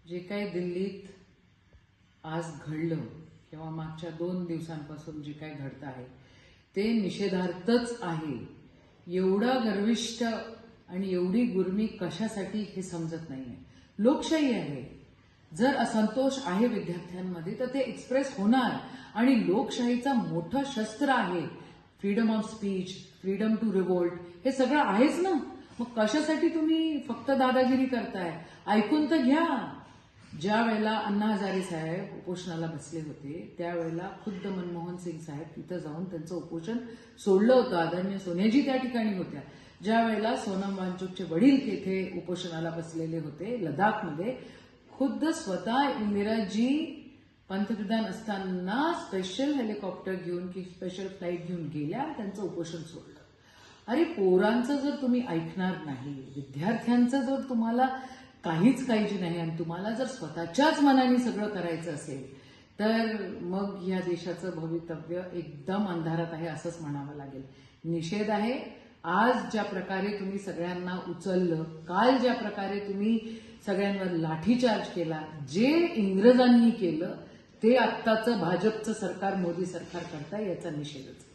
जे काही दिल्लीत आज घडलं किंवा मागच्या 2 दिवसांपासून जे काही घडतं आहे ते निषेधार्थच आहे. एवढा गर्विष्ठ आणि एवढी गुर्मी कशासाठी हे समजत नाहीये. लोकशाही आहे. जर असंतोष आहे विद्यार्थ्यांमध्ये तर ते एक्सप्रेस होणार आणि लोकशाहीचा मोठं शस्त्र आहे. Freedom of speech, freedom to revolt हे सगळं आहेच ना. मग कशासाठी तुम्ही फक्त दादागिरी करताय? ऐकून तर घ्या. ज्या वेळेला अण्णा हजारे साहेब उपोषणाला बसले होते त्यावेळेला खुद्द मनमोहन सिंग साहेब तिथं जाऊन त्यांचं उपोषण सोडलं होतं. आदरणीय सोनियाजी त्या ठिकाणी होत्या. ज्या वेळेला सोनम वांगचुकचे वडील तिथे उपोषणाला बसलेले होते लडाखमध्ये, खुद्द स्वतः इंदिराजी पंतप्रधान असताना स्पेशल हेलिकॉप्टर घेऊन की स्पेशल फ्लाईट घेऊन गेल्या, त्यांचं उपोषण सोडलं. अरे पोरांचं जर तुम्ही ऐकणार नाही, विद्यार्थ्यांचं जर तुम्हाला काहीच काळजी नाही आणि तुम्हाला जर स्वतःच्याच मनाने सगळं करायचं असेल तर मग या देशाचं भवितव्य एकदम अंधारात आहे असंच म्हणावं लागेल. निषेध आहे. आज ज्या प्रकारे तुम्ही सगळ्यांना उचललं, काल ज्या प्रकारे तुम्ही सगळ्यांवर लाठीचार्ज केला, जे इंग्रजांनी केलं ते आत्ताचं भाजपचं सरकार, मोदी सरकार करताय, याचा निषेधच.